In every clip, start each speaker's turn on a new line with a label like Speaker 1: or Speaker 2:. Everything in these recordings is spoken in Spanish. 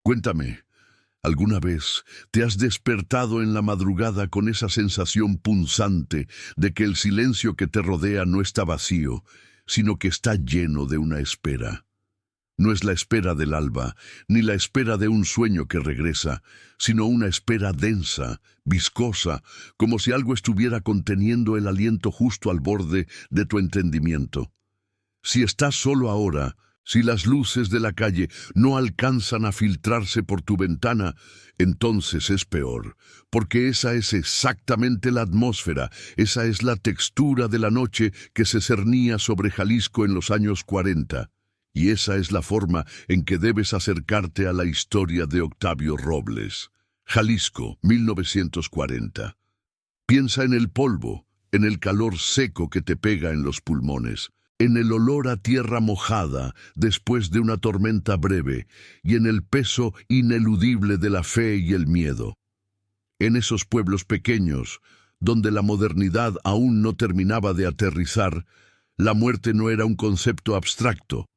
Speaker 1: Cuéntame, ¿alguna vez te has despertado en la madrugada con esa sensación punzante de que el silencio que te rodea no está vacío, sino que está lleno de una espera? No es la espera del alba, ni la espera de un sueño que regresa, sino una espera densa, viscosa, como si algo estuviera conteniendo el aliento justo al borde de tu entendimiento. Si estás solo ahora, si las luces de la calle no alcanzan a filtrarse por tu ventana, entonces es peor, porque esa es exactamente la atmósfera, esa es la textura de la noche que se cernía sobre Jalisco en los años 40. Y esa es la forma en que debes acercarte a la historia de Octavio Robles. Jalisco, 1940. Piensa en el polvo, en el calor seco que te pega en los pulmones, en el olor a tierra mojada después de una tormenta breve y en el peso ineludible de la fe y el miedo. En esos pueblos pequeños, donde la modernidad aún no terminaba de aterrizar, la muerte no era un concepto abstracto.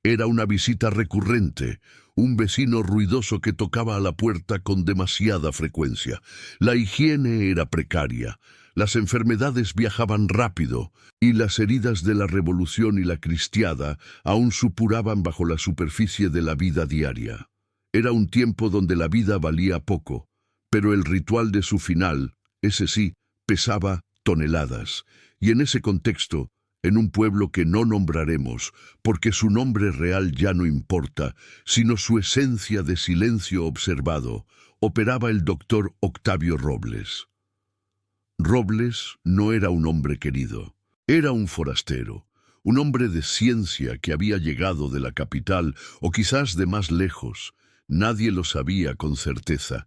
Speaker 1: Era una visita recurrente, un vecino ruidoso que tocaba a la puerta con demasiada frecuencia. La higiene era precaria, las enfermedades viajaban rápido y las heridas de la revolución y la cristiada aún supuraban bajo la superficie de la vida diaria. Era un tiempo donde la vida valía poco, pero el ritual de su final, ese sí, pesaba toneladas. Y en ese contexto, en un pueblo que no nombraremos, porque su nombre real ya no importa, sino su esencia de silencio observado, operaba el doctor Octavio Robles. Robles no era un hombre querido, era un forastero, un hombre de ciencia que había llegado de la capital o quizás de más lejos. Nadie lo sabía con certeza.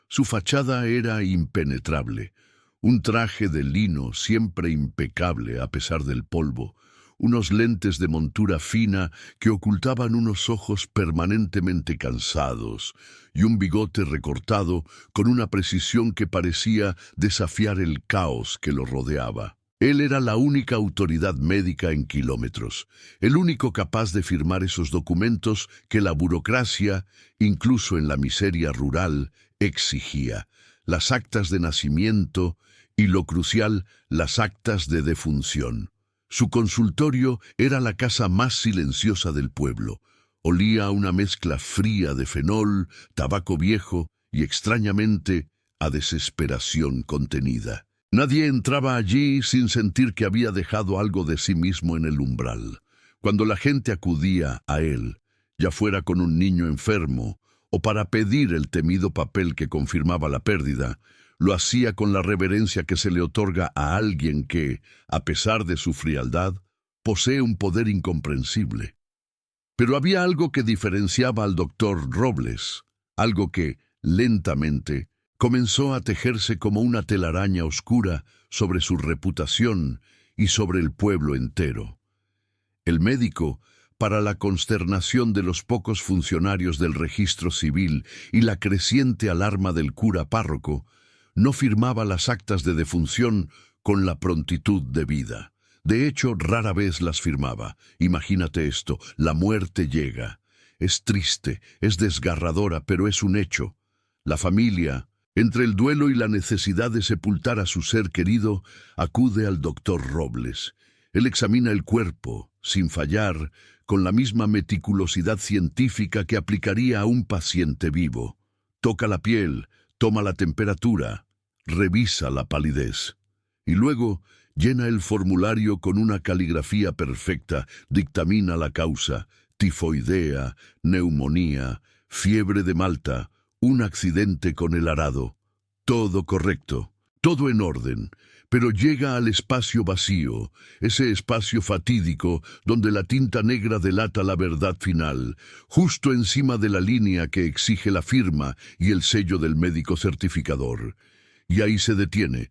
Speaker 1: Su fachada era impenetrable. Un traje de lino siempre impecable a pesar del polvo, unos lentes de montura fina que ocultaban unos ojos permanentemente cansados y un bigote recortado con una precisión que parecía desafiar el caos que lo rodeaba. Él era la única autoridad médica en kilómetros, el único capaz de firmar esos documentos que la burocracia, incluso en la miseria rural, exigía. Las actas de nacimiento y, lo crucial, las actas de defunción. Su consultorio era la casa más silenciosa del pueblo. Olía a una mezcla fría de fenol, tabaco viejo y, extrañamente, a desesperación contenida. Nadie entraba allí sin sentir que había dejado algo de sí mismo en el umbral. Cuando la gente acudía a él, ya fuera con un niño enfermo o para pedir el temido papel que confirmaba la pérdida, lo hacía con la reverencia que se le otorga a alguien que, a pesar de su frialdad, posee un poder incomprensible. Pero había algo que diferenciaba al doctor Robles, algo que, lentamente, comenzó a tejerse como una telaraña oscura sobre su reputación y sobre el pueblo entero. El médico, para la consternación de los pocos funcionarios del registro civil y la creciente alarma del cura párroco, no firmaba las actas de defunción con la prontitud debida. De hecho, rara vez las firmaba. Imagínate esto, la muerte llega. Es triste, es desgarradora, pero es un hecho. La familia, entre el duelo y la necesidad de sepultar a su ser querido, acude al doctor Robles. Él examina el cuerpo, sin fallar, con la misma meticulosidad científica que aplicaría a un paciente vivo. Toca la piel, toma la temperatura, revisa la palidez y luego llena el formulario con una caligrafía perfecta, dictamina la causa: tifoidea, neumonía, fiebre de Malta, un accidente con el arado. Todo correcto, todo en orden, pero llega al espacio vacío, ese espacio fatídico donde la tinta negra delata la verdad final, justo encima de la línea que exige la firma y el sello del médico certificador. Y ahí se detiene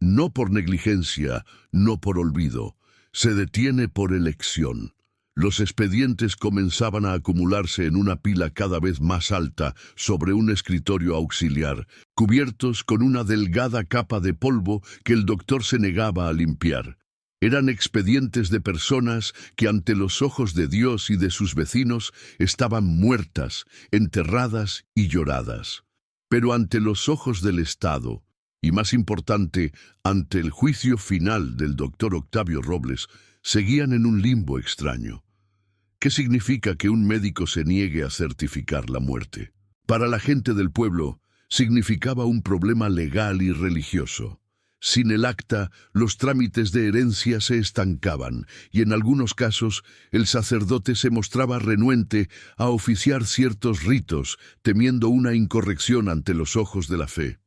Speaker 1: no por negligencia, no por olvido, se detiene por elección. Los expedientes comenzaban a acumularse en una pila cada vez más alta sobre un escritorio auxiliar, cubiertos con una delgada capa de polvo que el doctor se negaba a limpiar. Eran expedientes de personas que ante los ojos de Dios y de sus vecinos estaban muertas, enterradas y lloradas. Pero ante los ojos del Estado, y más importante, ante el juicio final del doctor Octavio Robles, seguían en un limbo extraño. ¿Qué significa que un médico se niegue a certificar la muerte? Para la gente del pueblo, significaba un problema legal y religioso. Sin el acta, los trámites de herencia se estancaban y en algunos casos el sacerdote se mostraba renuente a oficiar ciertos ritos, temiendo una incorrección ante los ojos de la fe.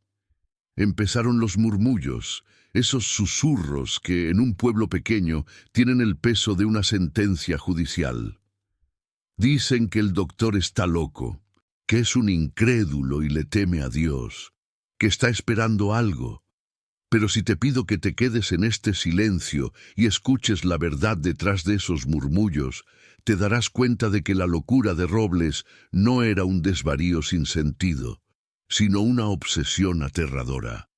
Speaker 1: Empezaron los murmullos, esos susurros que en un pueblo pequeño tienen el peso de una sentencia judicial. Dicen que el doctor está loco, que es un incrédulo y le teme a Dios, que está esperando algo. Pero si te pido que te quedes en este silencio y escuches la verdad detrás de esos murmullos, te darás cuenta de que la locura de Robles no era un desvarío sin sentido, sino una obsesión aterradora.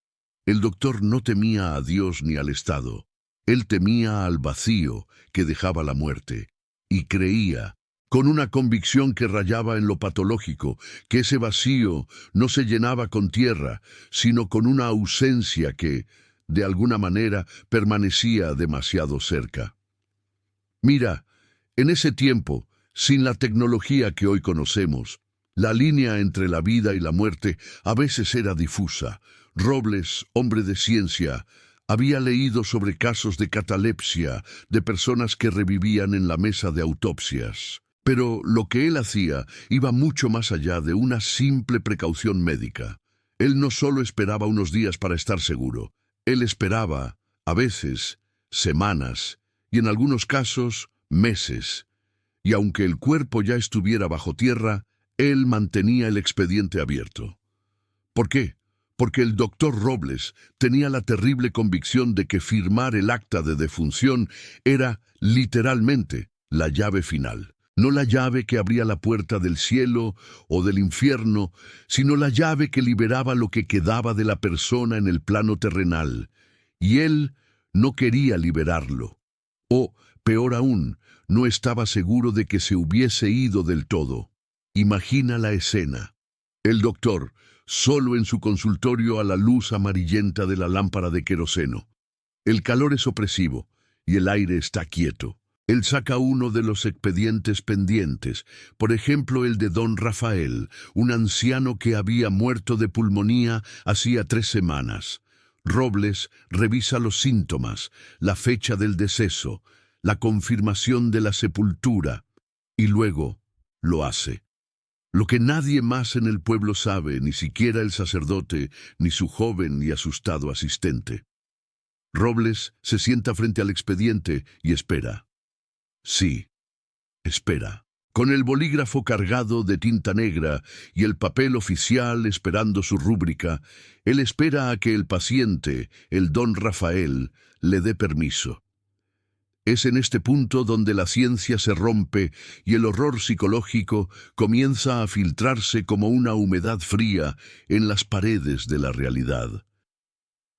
Speaker 1: El doctor no temía a Dios ni al Estado. Él temía al vacío que dejaba la muerte, y creía, con una convicción que rayaba en lo patológico, que ese vacío no se llenaba con tierra, sino con una ausencia que, de alguna manera, permanecía demasiado cerca. Mira, en ese tiempo, sin la tecnología que hoy conocemos, la línea entre la vida y la muerte a veces era difusa. Robles, hombre de ciencia, había leído sobre casos de catalepsia de personas que revivían en la mesa de autopsias. Pero lo que él hacía iba mucho más allá de una simple precaución médica. Él no solo esperaba unos días para estar seguro, él esperaba, a veces, semanas, y en algunos casos, meses. Y aunque el cuerpo ya estuviera bajo tierra, él mantenía el expediente abierto. ¿Por qué? Porque el doctor Robles tenía la terrible convicción de que firmar el acta de defunción era, literalmente, la llave final. No la llave que abría la puerta del cielo o del infierno, sino la llave que liberaba lo que quedaba de la persona en el plano terrenal. Y él no quería liberarlo. O, peor aún, no estaba seguro de que se hubiese ido del todo. Imagina la escena. El doctor, solo en su consultorio a la luz amarillenta de la lámpara de queroseno. El calor es opresivo y el aire está quieto. Él saca uno de los expedientes pendientes, por ejemplo el de don Rafael, un anciano que había muerto de pulmonía hacía 3 semanas. Robles revisa los síntomas, la fecha del deceso, la confirmación de la sepultura, y luego lo hace. Lo que nadie más en el pueblo sabe, ni siquiera el sacerdote, ni su joven y asustado asistente. Robles se sienta frente al expediente y espera. Sí, espera. Con el bolígrafo cargado de tinta negra y el papel oficial esperando su rúbrica, él espera a que el paciente, el don Rafael, le dé permiso. Es en este punto donde la ciencia se rompe y el horror psicológico comienza a filtrarse como una humedad fría en las paredes de la realidad.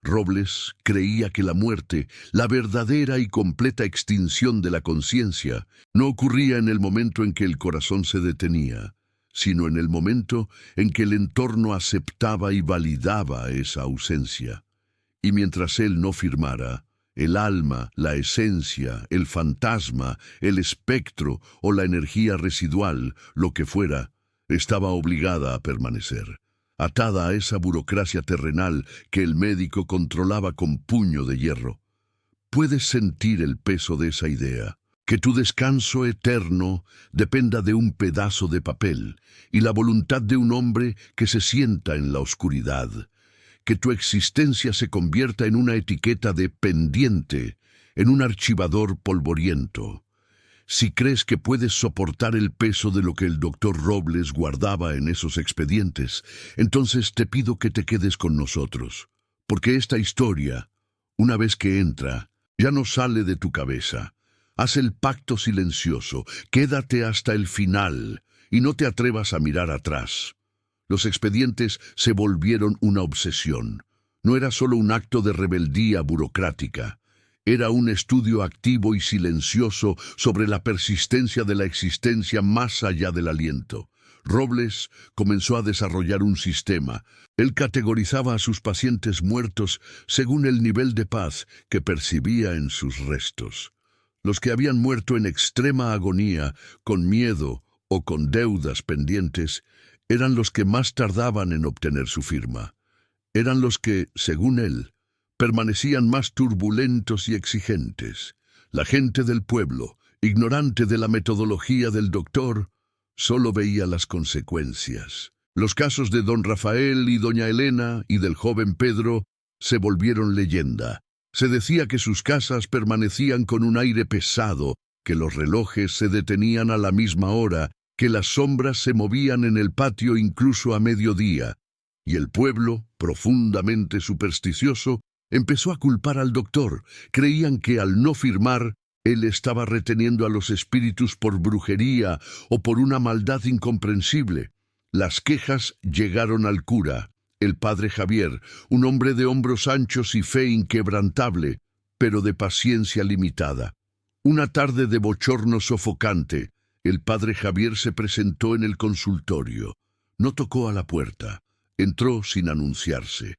Speaker 1: Robles creía que la muerte, la verdadera y completa extinción de la conciencia, no ocurría en el momento en que el corazón se detenía, sino en el momento en que el entorno aceptaba y validaba esa ausencia. Y mientras él no firmara, el alma, la esencia, el fantasma, el espectro o la energía residual, lo que fuera, estaba obligada a permanecer, atada a esa burocracia terrenal que el médico controlaba con puño de hierro. Puedes sentir el peso de esa idea, que tu descanso eterno dependa de un pedazo de papel y la voluntad de un hombre que se sienta en la oscuridad, que tu existencia se convierta en una etiqueta de pendiente, en un archivador polvoriento. Si crees que puedes soportar el peso de lo que el doctor Robles guardaba en esos expedientes, entonces te pido que te quedes con nosotros, porque esta historia, una vez que entra, ya no sale de tu cabeza. Haz el pacto silencioso, quédate hasta el final y no te atrevas a mirar atrás. Los expedientes se volvieron una obsesión. No era solo un acto de rebeldía burocrática. Era un estudio activo y silencioso sobre la persistencia de la existencia más allá del aliento. Robles comenzó a desarrollar un sistema. Él categorizaba a sus pacientes muertos según el nivel de paz que percibía en sus restos. Los que habían muerto en extrema agonía, con miedo o con deudas pendientes, eran los que más tardaban en obtener su firma. Eran los que, según él, permanecían más turbulentos y exigentes. La gente del pueblo, ignorante de la metodología del doctor, solo veía las consecuencias. Los casos de don Rafael y doña Elena y del joven Pedro se volvieron leyenda. Se decía que sus casas permanecían con un aire pesado, que los relojes se detenían a la misma hora, que las sombras se movían en el patio incluso a mediodía, y el pueblo, profundamente supersticioso, empezó a culpar al doctor. Creían que al no firmar, él estaba reteniendo a los espíritus por brujería o por una maldad incomprensible. Las quejas llegaron al cura, el padre Javier, un hombre de hombros anchos y fe inquebrantable, pero de paciencia limitada. Una tarde de bochorno sofocante, el padre Javier se presentó en el consultorio. No tocó a la puerta, entró sin anunciarse.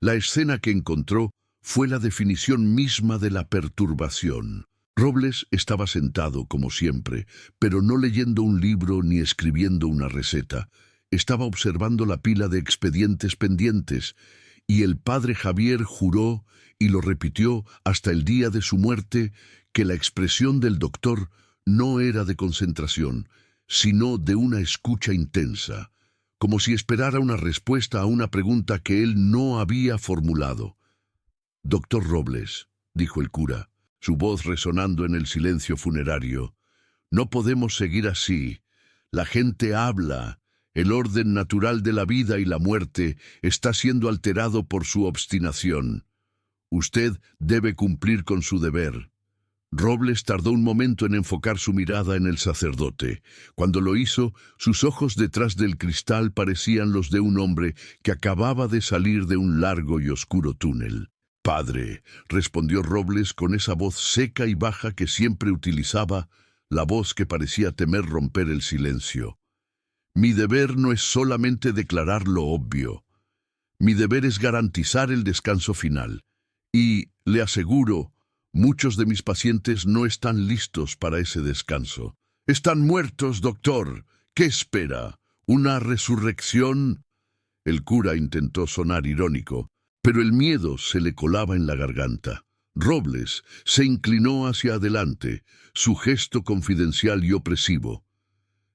Speaker 1: La escena que encontró fue la definición misma de la perturbación. Robles estaba sentado, como siempre, pero no leyendo un libro ni escribiendo una receta. Estaba observando la pila de expedientes pendientes, y el padre Javier juró, y lo repitió hasta el día de su muerte, que la expresión del doctor no era de concentración, sino de una escucha intensa, como si esperara una respuesta a una pregunta que él no había formulado. «Doctor Robles», dijo el cura, su voz resonando en el silencio funerario, «no podemos seguir así. La gente habla. El orden natural de la vida y la muerte está siendo alterado por su obstinación. Usted debe cumplir con su deber». Robles tardó un momento en enfocar su mirada en el sacerdote. Cuando lo hizo, sus ojos detrás del cristal parecían los de un hombre que acababa de salir de un largo y oscuro túnel. «Padre», respondió Robles con esa voz seca y baja que siempre utilizaba, la voz que parecía temer romper el silencio. «Mi deber no es solamente declarar lo obvio. Mi deber es garantizar el descanso final. Y, le aseguro, muchos de mis pacientes no están listos para ese descanso. Están muertos, doctor. ¿Qué espera? ¿Una resurrección?» El cura intentó sonar irónico, pero el miedo se le colaba en la garganta. Robles se inclinó hacia adelante, su gesto confidencial y opresivo.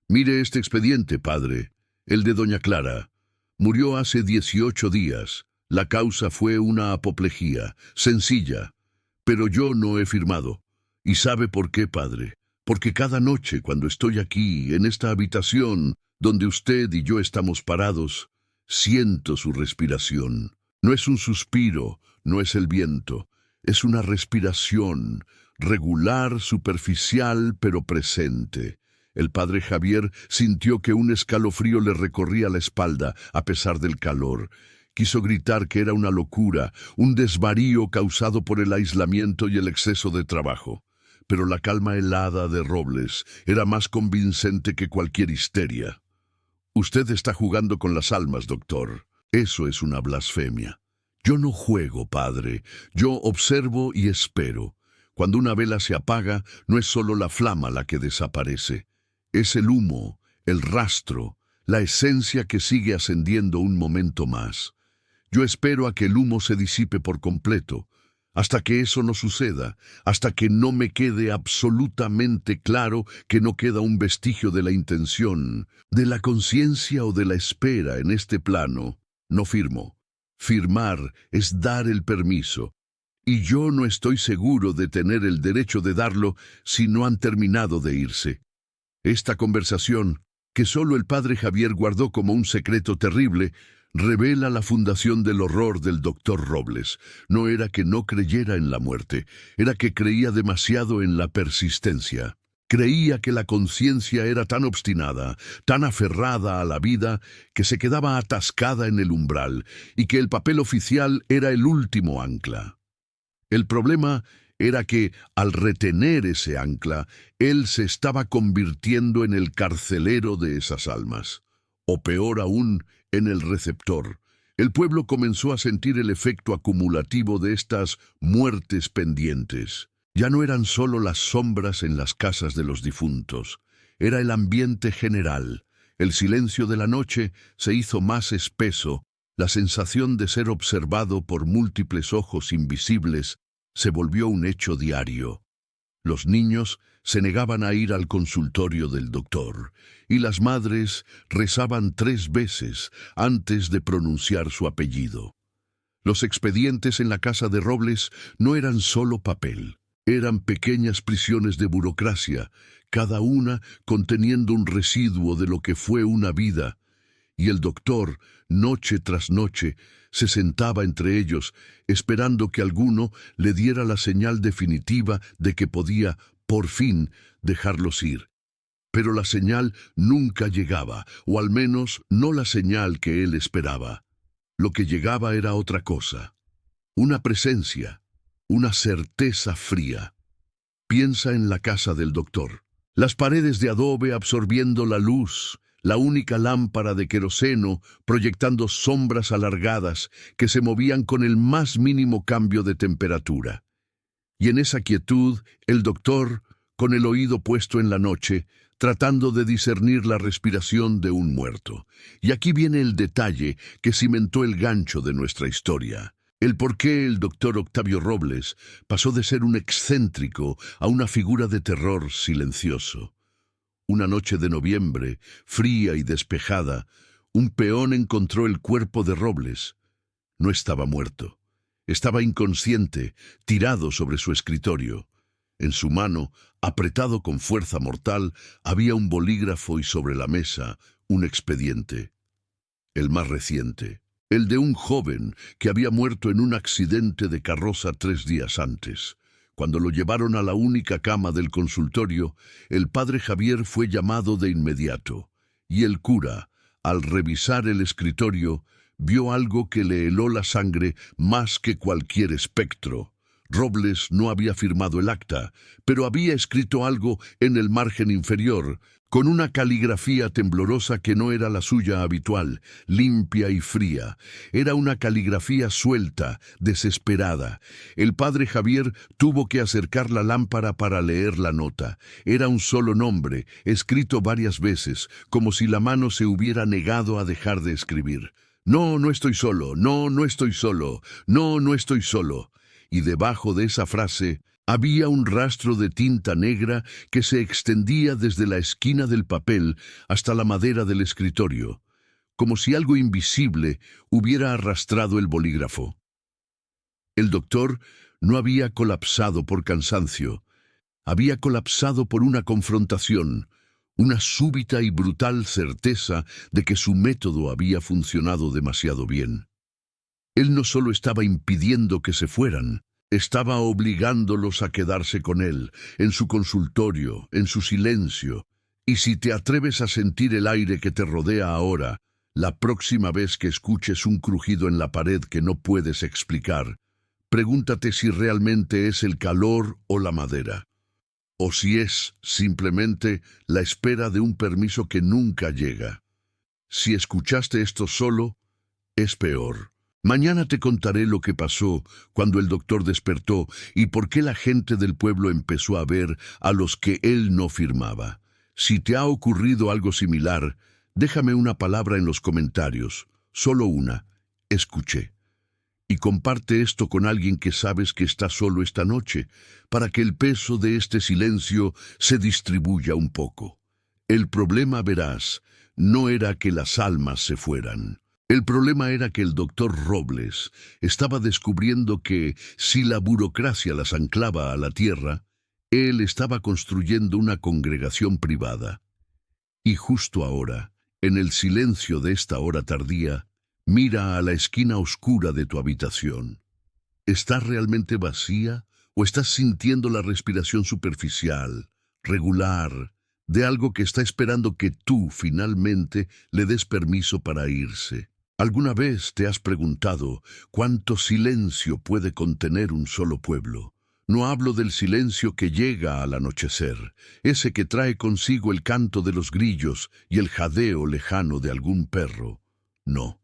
Speaker 1: «Mire este expediente, padre, el de doña Clara. Murió hace 18 días. La causa fue una apoplejía, sencilla. Pero yo no he firmado. ¿Y sabe por qué, padre? Porque cada noche, cuando estoy aquí, en esta habitación, donde usted y yo estamos parados, siento su respiración. No es un suspiro, no es el viento. Es una respiración, regular, superficial, pero presente. El padre Javier sintió que un escalofrío le recorría la espalda, a pesar del calor. Quiso gritar que era una locura, un desvarío causado por el aislamiento y el exceso de trabajo. Pero la calma helada de Robles era más convincente que cualquier histeria. «Usted está jugando con las almas, doctor. Eso es una blasfemia. Yo no juego, padre. Yo observo y espero. Cuando una vela se apaga, no es solo la flama la que desaparece. Es el humo, el rastro, la esencia que sigue ascendiendo un momento más. Yo espero a que el humo se disipe por completo, hasta que eso no suceda, hasta que no me quede absolutamente claro que no queda un vestigio de la intención, de la conciencia o de la espera en este plano. No firmo. Firmar es dar el permiso, y yo no estoy seguro de tener el derecho de darlo si no han terminado de irse. Esta conversación, que solo el padre Javier guardó como un secreto terrible, revela la fundación del horror del doctor Robles. No era que no creyera en la muerte, era que creía demasiado en la persistencia. Creía que la conciencia era tan obstinada, tan aferrada a la vida, que se quedaba atascada en el umbral, y que el papel oficial era el último ancla. El problema era que, al retener ese ancla, él se estaba convirtiendo en el carcelero de esas almas, o peor aún, en el receptor. El pueblo comenzó a sentir el efecto acumulativo de estas muertes pendientes. Ya no eran solo las sombras en las casas de los difuntos, era el ambiente general. El silencio de la noche se hizo más espeso, la sensación de ser observado por múltiples ojos invisibles se volvió un hecho diario. Los niños se negaban a ir al consultorio del doctor, y las madres rezaban 3 veces antes de pronunciar su apellido. Los expedientes en la casa de Robles no eran solo papel, eran pequeñas prisiones de burocracia, cada una conteniendo un residuo de lo que fue una vida, y el doctor, noche tras noche, se sentaba entre ellos, esperando que alguno le diera la señal definitiva de que podía, por fin, dejarlos ir. Pero la señal nunca llegaba, o al menos no la señal que él esperaba. Lo que llegaba era otra cosa, una presencia, una certeza fría. Piensa en la casa del doctor. Las paredes de adobe absorbiendo la luz, la única lámpara de queroseno proyectando sombras alargadas que se movían con el más mínimo cambio de temperatura. Y en esa quietud, el doctor, con el oído puesto en la noche, tratando de discernir la respiración de un muerto. Y aquí viene el detalle que cimentó el gancho de nuestra historia. El por qué el doctor Octavio Robles pasó de ser un excéntrico a una figura de terror silencioso. Una noche de noviembre, fría y despejada, un peón encontró el cuerpo de Robles. No estaba muerto. Estaba inconsciente, tirado sobre su escritorio. En su mano, apretado con fuerza mortal, había un bolígrafo y sobre la mesa un expediente. El más reciente, el de un joven que había muerto en un accidente de carroza 3 días antes. Cuando lo llevaron a la única cama del consultorio, el padre Javier fue llamado de inmediato, y el cura, al revisar el escritorio, vio algo que le heló la sangre más que cualquier espectro. Robles no había firmado el acta, pero había escrito algo en el margen inferior, con una caligrafía temblorosa que no era la suya habitual, limpia y fría. Era una caligrafía suelta, desesperada. El padre Javier tuvo que acercar la lámpara para leer la nota. Era un solo nombre, escrito varias veces, como si la mano se hubiera negado a dejar de escribir. No, no estoy solo, no, no estoy solo, no, no estoy solo. Y debajo de esa frase había un rastro de tinta negra que se extendía desde la esquina del papel hasta la madera del escritorio, como si algo invisible hubiera arrastrado el bolígrafo. El doctor no había colapsado por cansancio, había colapsado por una confrontación, una súbita y brutal certeza de que su método había funcionado demasiado bien. Él no solo estaba impidiendo que se fueran, estaba obligándolos a quedarse con él, en su consultorio, en su silencio. Y si te atreves a sentir el aire que te rodea ahora, la próxima vez que escuches un crujido en la pared que no puedes explicar, pregúntate si realmente es el calor o la madera, o si es simplemente la espera de un permiso que nunca llega. Si escuchaste esto solo, es peor. Mañana te contaré lo que pasó cuando el doctor despertó y por qué la gente del pueblo empezó a ver a los que él no firmaba. Si te ha ocurrido algo similar, déjame una palabra en los comentarios, solo una, escuché. Y comparte esto con alguien que sabes que está solo esta noche, para que el peso de este silencio se distribuya un poco. El problema, verás, no era que las almas se fueran. El problema era que el doctor Robles estaba descubriendo que, si la burocracia las anclaba a la tierra, él estaba construyendo una congregación privada. Y justo ahora, en el silencio de esta hora tardía, mira a la esquina oscura de tu habitación. ¿Estás realmente vacía o estás sintiendo la respiración superficial, regular, de algo que está esperando que tú finalmente le des permiso para irse? ¿Alguna vez te has preguntado cuánto silencio puede contener un solo pueblo? No hablo del silencio que llega al anochecer, ese que trae consigo el canto de los grillos y el jadeo lejano de algún perro. No,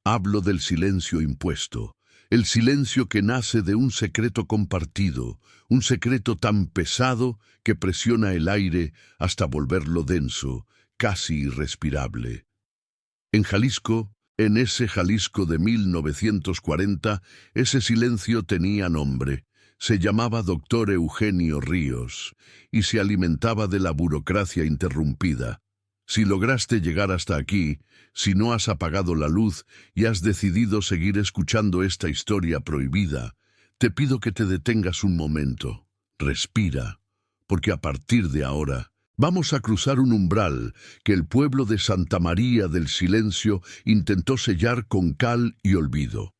Speaker 1: hablo del silencio impuesto, el silencio que nace de un secreto compartido, un secreto tan pesado que presiona el aire hasta volverlo denso, casi irrespirable. En Jalisco, en ese Jalisco de 1940, ese silencio tenía nombre. Se llamaba Dr. Eugenio Ríos y se alimentaba de la burocracia interrumpida. Si lograste llegar hasta aquí, si no has apagado la luz y has decidido seguir escuchando esta historia prohibida, te pido que te detengas un momento. Respira, porque a partir de ahora vamos a cruzar un umbral que el pueblo de Santa María del Silencio intentó sellar con cal y olvido.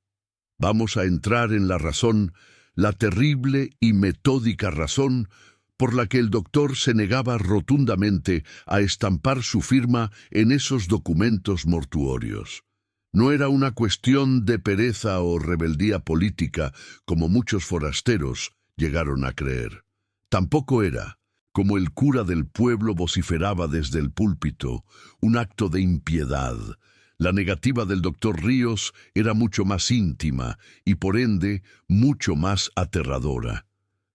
Speaker 1: Vamos a entrar en la razón, la terrible y metódica razón por la que el doctor se negaba rotundamente a estampar su firma en esos documentos mortuorios. No era una cuestión de pereza o rebeldía política, como muchos forasteros llegaron a creer. Tampoco era, como el cura del pueblo vociferaba desde el púlpito, un acto de impiedad. La negativa del doctor Ríos era mucho más íntima y, por ende, mucho más aterradora.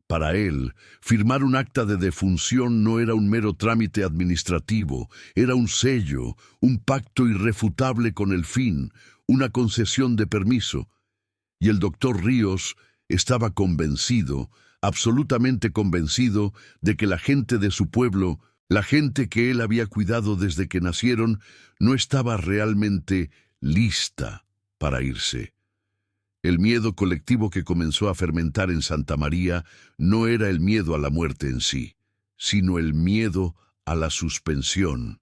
Speaker 1: Para él, firmar un acta de defunción no era un mero trámite administrativo, era un sello, un pacto irrefutable con el fin, una concesión de permiso. Y el doctor Ríos estaba convencido, absolutamente convencido, de que la gente de su pueblo, la gente que él había cuidado desde que nacieron, no estaba realmente lista para irse. El miedo colectivo que comenzó a fermentar en Santa María no era el miedo a la muerte en sí, sino el miedo a la suspensión.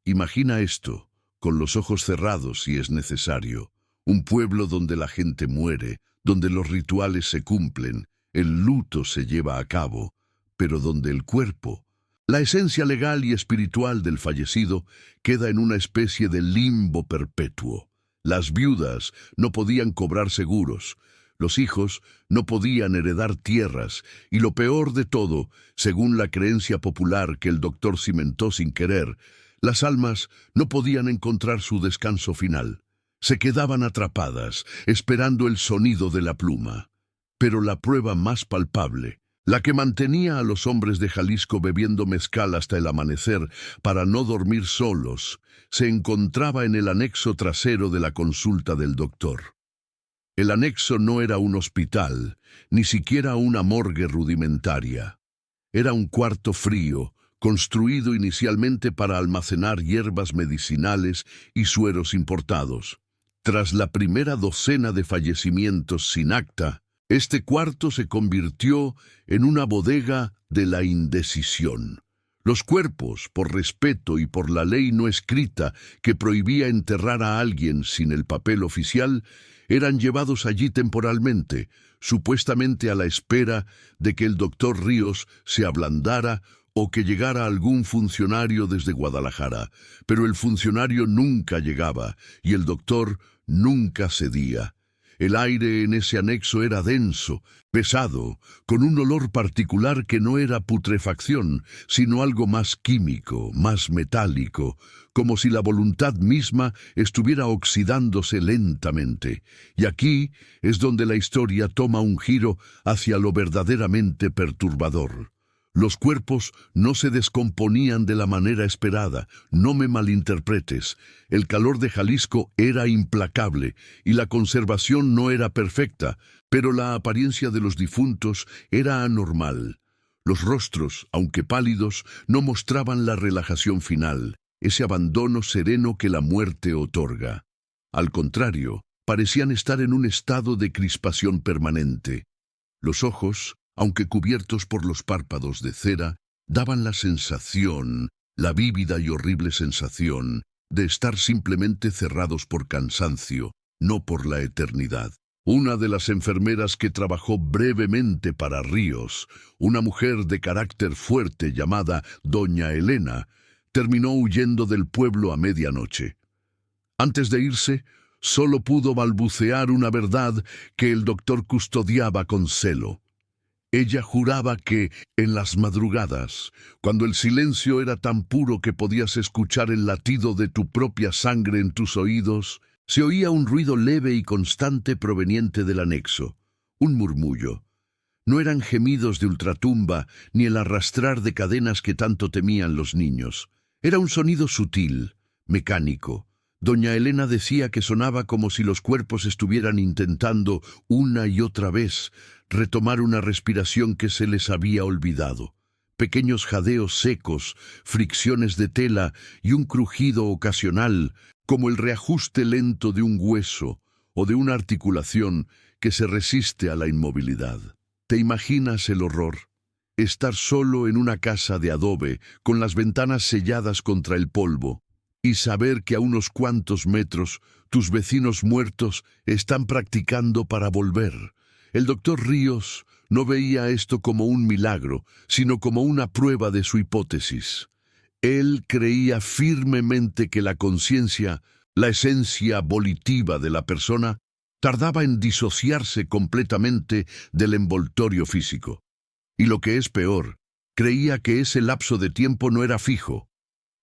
Speaker 1: Imagina esto, con los ojos cerrados si es necesario. Un pueblo donde la gente muere, donde los rituales se cumplen, el luto se lleva a cabo, pero donde el cuerpo, la esencia legal y espiritual del fallecido, queda en una especie de limbo perpetuo. Las viudas no podían cobrar seguros, los hijos no podían heredar tierras, y lo peor de todo, según la creencia popular que el doctor cimentó sin querer, las almas no podían encontrar su descanso final. Se quedaban atrapadas, esperando el sonido de la pluma. Pero la prueba más palpable, la que mantenía a los hombres de Jalisco bebiendo mezcal hasta el amanecer para no dormir solos, se encontraba en el anexo trasero de la consulta del doctor. El anexo no era un hospital, ni siquiera una morgue rudimentaria. Era un cuarto frío, construido inicialmente para almacenar hierbas medicinales y sueros importados. Tras la primera docena de fallecimientos sin acta, este cuarto se convirtió en una bodega de la indecisión. Los cuerpos, por respeto y por la ley no escrita que prohibía enterrar a alguien sin el papel oficial, eran llevados allí temporalmente, supuestamente a la espera de que el doctor Ríos se ablandara o que llegara algún funcionario desde Guadalajara. Pero el funcionario nunca llegaba y el doctor nunca cedía. El aire en ese anexo era denso, pesado, con un olor particular que no era putrefacción, sino algo más químico, más metálico, como si la voluntad misma estuviera oxidándose lentamente. Y aquí es donde la historia toma un giro hacia lo verdaderamente perturbador. Los cuerpos no se descomponían de la manera esperada, no me malinterpretes. El calor de Jalisco era implacable y la conservación no era perfecta, pero la apariencia de los difuntos era anormal. Los rostros, aunque pálidos, no mostraban la relajación final, ese abandono sereno que la muerte otorga. Al contrario, parecían estar en un estado de crispación permanente. Los ojos, aunque cubiertos por los párpados de cera, daban la sensación, la vívida y horrible sensación, de estar simplemente cerrados por cansancio, no por la eternidad. Una de las enfermeras que trabajó brevemente para Ríos, una mujer de carácter fuerte llamada Doña Elena, terminó huyendo del pueblo a medianoche. Antes de irse, solo pudo balbucear una verdad que el doctor custodiaba con celo. Ella juraba que, en las madrugadas, cuando el silencio era tan puro que podías escuchar el latido de tu propia sangre en tus oídos, se oía un ruido leve y constante proveniente del anexo, un murmullo. No eran gemidos de ultratumba ni el arrastrar de cadenas que tanto temían los niños. Era un sonido sutil, mecánico. Doña Elena decía que sonaba como si los cuerpos estuvieran intentando una y otra vez retomar una respiración que se les había olvidado. Pequeños jadeos secos, fricciones de tela y un crujido ocasional, como el reajuste lento de un hueso o de una articulación que se resiste a la inmovilidad. ¿Te imaginas el horror? Estar solo en una casa de adobe, con las ventanas selladas contra el polvo, y saber que a unos cuantos metros tus vecinos muertos están practicando para volver. El doctor Ríos no veía esto como un milagro, sino como una prueba de su hipótesis. Él creía firmemente que la conciencia, la esencia volitiva de la persona, tardaba en disociarse completamente del envoltorio físico. Y lo que es peor, creía que ese lapso de tiempo no era fijo.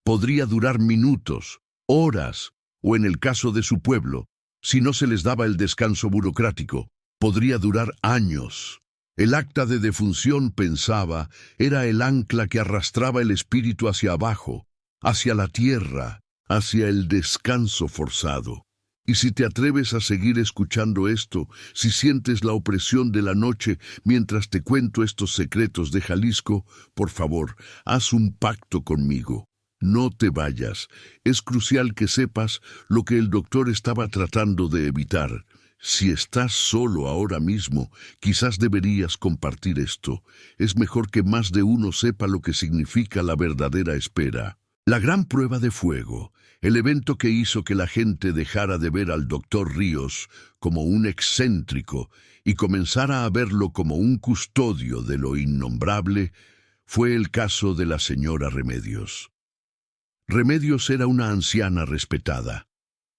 Speaker 1: Podría durar minutos, horas, o en el caso de su pueblo, si no se les daba el descanso burocrático, podría durar años. El acta de defunción, pensaba, era el ancla que arrastraba el espíritu hacia abajo, hacia la tierra, hacia el descanso forzado. Y si te atreves a seguir escuchando esto, si sientes la opresión de la noche mientras te cuento estos secretos de Jalisco, por favor, haz un pacto conmigo. No te vayas. Es crucial que sepas lo que el doctor estaba tratando de evitar. Si estás solo ahora mismo, quizás deberías compartir esto. Es mejor que más de uno sepa lo que significa la verdadera espera. La gran prueba de fuego, el evento que hizo que la gente dejara de ver al doctor Ríos como un excéntrico y comenzara a verlo como un custodio de lo innombrable, fue el caso de la señora Remedios. Remedios era una anciana respetada,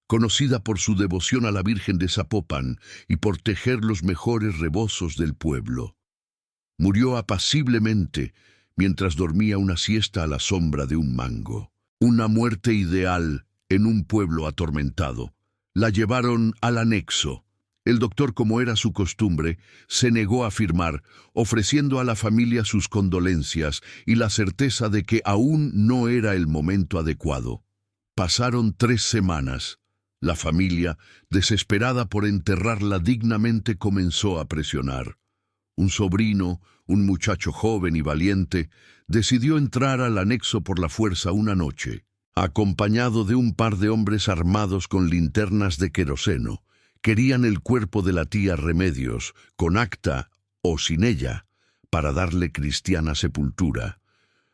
Speaker 1: conocida por su devoción a la Virgen de Zapopan y por tejer los mejores rebozos del pueblo. Murió apaciblemente mientras dormía una siesta a la sombra de un mango. Una muerte ideal en un pueblo atormentado. La llevaron al anexo. El doctor, como era su costumbre, se negó a firmar, ofreciendo a la familia sus condolencias y la certeza de que aún no era el momento adecuado. Pasaron 3 semanas. La familia, desesperada por enterrarla dignamente, comenzó a presionar. Un sobrino, un muchacho joven y valiente, decidió entrar al anexo por la fuerza una noche, acompañado de un par de hombres armados con linternas de queroseno. Querían el cuerpo de la tía Remedios, con acta o sin ella, para darle cristiana sepultura.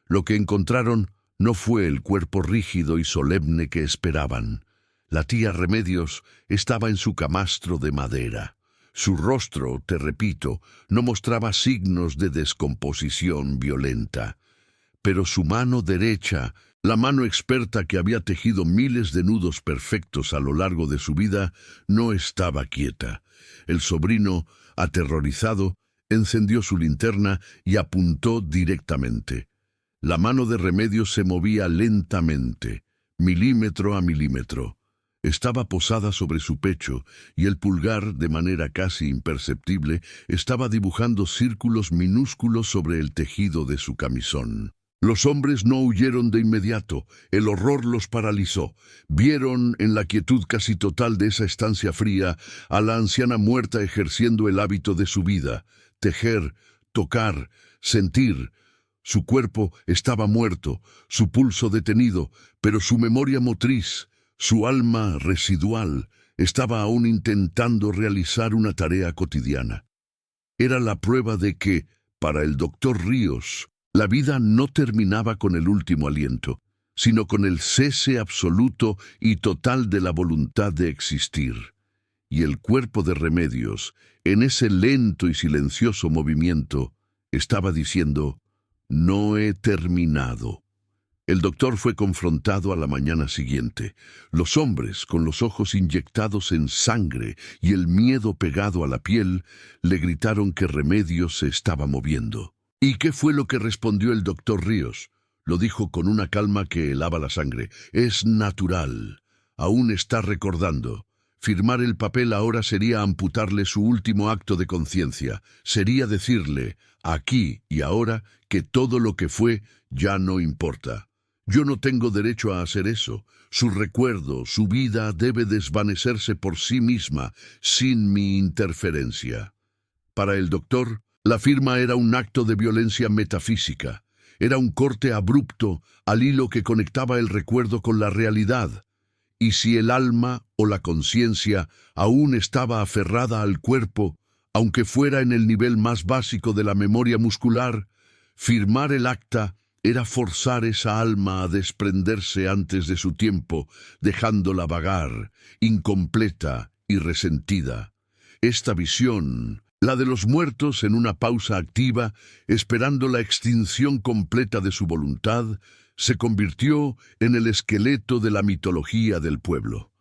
Speaker 1: Lo que encontraron no fue el cuerpo rígido y solemne que esperaban. La tía Remedios estaba en su camastro de madera. Su rostro, te repito, no mostraba signos de descomposición violenta. Pero su mano derecha, la mano experta que había tejido miles de nudos perfectos a lo largo de su vida, no estaba quieta. El sobrino, aterrorizado, encendió su linterna y apuntó directamente. La mano de Remedios se movía lentamente, milímetro a milímetro. Estaba posada sobre su pecho y el pulgar, de manera casi imperceptible, estaba dibujando círculos minúsculos sobre el tejido de su camisón. Los hombres no huyeron de inmediato, el horror los paralizó. Vieron, en la quietud casi total de esa estancia fría, a la anciana muerta ejerciendo el hábito de su vida: tejer, tocar, sentir. Su cuerpo estaba muerto, su pulso detenido, pero su memoria motriz, su alma residual, estaba aún intentando realizar una tarea cotidiana. Era la prueba de que, para el doctor Ríos, la vida no terminaba con el último aliento, sino con el cese absoluto y total de la voluntad de existir. Y el cuerpo de Remedios, en ese lento y silencioso movimiento, estaba diciendo: «No he terminado». El doctor fue confrontado a la mañana siguiente. Los hombres, con los ojos inyectados en sangre y el miedo pegado a la piel, le gritaron que Remedios se estaba moviendo. ¿Y qué fue lo que respondió el doctor Ríos? Lo dijo con una calma que helaba la sangre. Es natural. Aún está recordando. Firmar el papel ahora sería amputarle su último acto de conciencia. Sería decirle, aquí y ahora, que todo lo que fue ya no importa. Yo no tengo derecho a hacer eso. Su recuerdo, su vida debe desvanecerse por sí misma, sin mi interferencia. Para el doctor, la firma era un acto de violencia metafísica. Era un corte abrupto al hilo que conectaba el recuerdo con la realidad. Y si el alma o la conciencia aún estaba aferrada al cuerpo, aunque fuera en el nivel más básico de la memoria muscular, firmar el acta era forzar esa alma a desprenderse antes de su tiempo, dejándola vagar, incompleta y resentida. Esta visión, la de los muertos en una pausa activa, esperando la extinción completa de su voluntad, se convirtió en el esqueleto de la mitología del pueblo.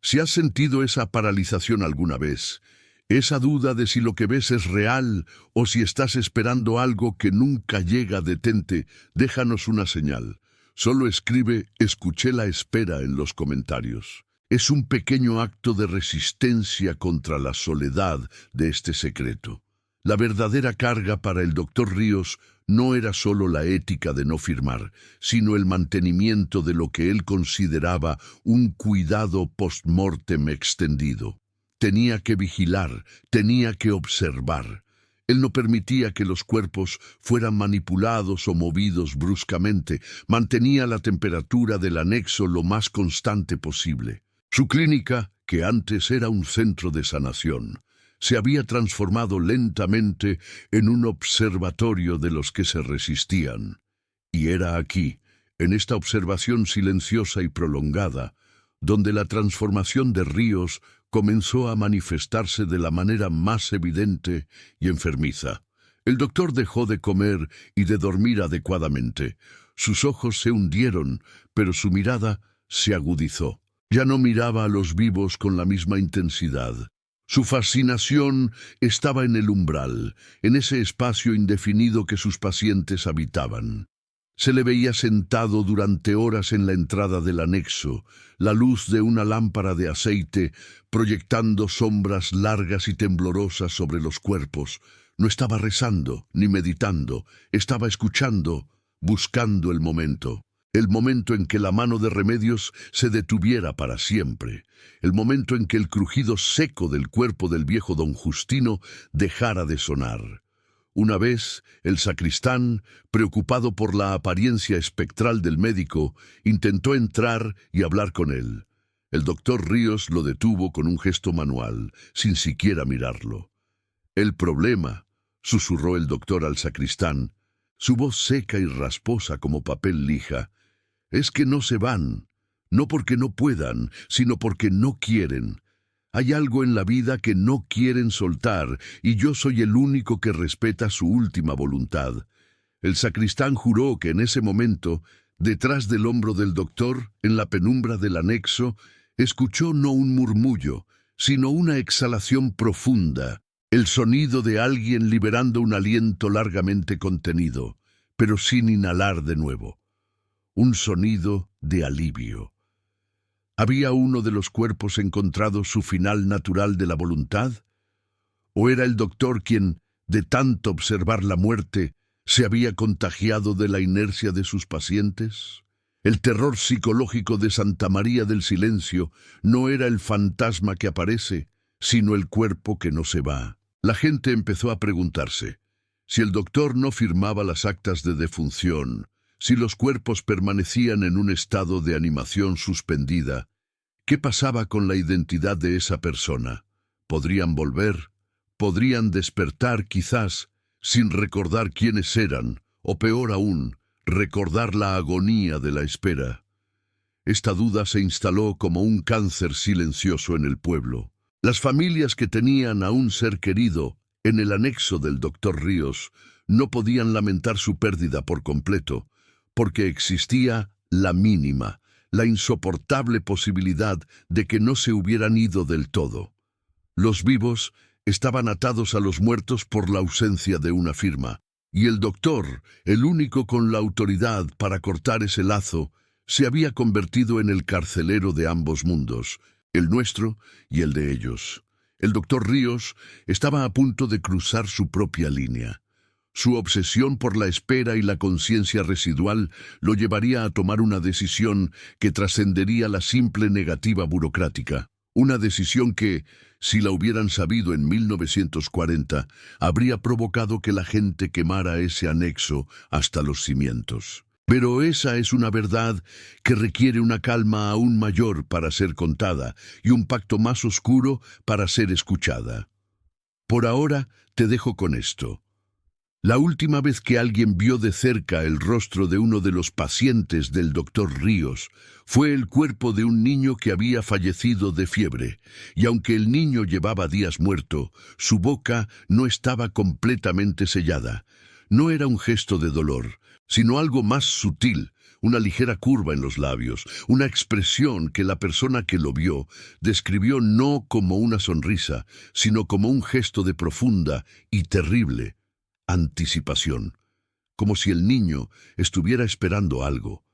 Speaker 1: Si has sentido esa paralización alguna vez, esa duda de si lo que ves es real o si estás esperando algo que nunca llega, detente, déjanos una señal. Solo escribe «Escuché la espera» en los comentarios. Es un pequeño acto de resistencia contra la soledad de este secreto. La verdadera carga para el doctor Ríos no era solo la ética de no firmar, sino el mantenimiento de lo que él consideraba un cuidado post-mortem extendido. Tenía que vigilar, tenía que observar. Él no permitía que los cuerpos fueran manipulados o movidos bruscamente, mantenía la temperatura del anexo lo más constante posible. Su clínica, que antes era un centro de sanación, se había transformado lentamente en un observatorio de los que se resistían. Y era aquí, en esta observación silenciosa y prolongada, donde la transformación de Ríos comenzó a manifestarse de la manera más evidente y enfermiza. El doctor dejó de comer y de dormir adecuadamente. Sus ojos se hundieron, pero su mirada se agudizó. Ya no miraba a los vivos con la misma intensidad. Su fascinación estaba en el umbral, en ese espacio indefinido que sus pacientes habitaban. Se le veía sentado durante horas en la entrada del anexo, la luz de una lámpara de aceite proyectando sombras largas y temblorosas sobre los cuerpos. No estaba rezando ni meditando, estaba escuchando, buscando el momento en que la mano de Remedios se detuviera para siempre, el momento en que el crujido seco del cuerpo del viejo don Justino dejara de sonar. Una vez, el sacristán, preocupado por la apariencia espectral del médico, intentó entrar y hablar con él. El doctor Ríos lo detuvo con un gesto manual, sin siquiera mirarlo. «El problema», susurró el doctor al sacristán, su voz seca y rasposa como papel lija, «es que no se van, no porque no puedan, sino porque no quieren. Hay algo en la vida que no quieren soltar, y yo soy el único que respeta su última voluntad». El sacristán juró que en ese momento, detrás del hombro del doctor, en la penumbra del anexo, escuchó no un murmullo, sino una exhalación profunda, el sonido de alguien liberando un aliento largamente contenido, pero sin inhalar de nuevo. Un sonido de alivio. ¿Había uno de los cuerpos encontrado su final natural de la voluntad? ¿O era el doctor quien, de tanto observar la muerte, se había contagiado de la inercia de sus pacientes? El terror psicológico de Santa María del Silencio no era el fantasma que aparece, sino el cuerpo que no se va. La gente empezó a preguntarse, si el doctor no firmaba las actas de defunción, si los cuerpos permanecían en un estado de animación suspendida, ¿qué pasaba con la identidad de esa persona? ¿Podrían volver? ¿Podrían despertar quizás sin recordar quiénes eran? O peor aún, recordar la agonía de la espera. Esta duda se instaló como un cáncer silencioso en el pueblo. Las familias que tenían a un ser querido en el anexo del doctor Ríos no podían lamentar su pérdida por completo, porque existía la mínima, la insoportable posibilidad de que no se hubieran ido del todo. Los vivos estaban atados a los muertos por la ausencia de una firma, y el doctor, el único con la autoridad para cortar ese lazo, se había convertido en el carcelero de ambos mundos, el nuestro y el de ellos. El doctor Ríos estaba a punto de cruzar su propia línea. Su obsesión por la espera y la conciencia residual lo llevaría a tomar una decisión que trascendería la simple negativa burocrática. Una decisión que, si la hubieran sabido en 1940, habría provocado que la gente quemara ese anexo hasta los cimientos. Pero esa es una verdad que requiere una calma aún mayor para ser contada y un pacto más oscuro para ser escuchada. Por ahora te dejo con esto. La última vez que alguien vio de cerca el rostro de uno de los pacientes del doctor Ríos fue el cuerpo de un niño que había fallecido de fiebre, y aunque el niño llevaba días muerto, su boca no estaba completamente sellada. No era un gesto de dolor, sino algo más sutil, una ligera curva en los labios, una expresión que la persona que lo vio describió no como una sonrisa, sino como un gesto de profunda y terrible anticipación, como si el niño estuviera esperando algo,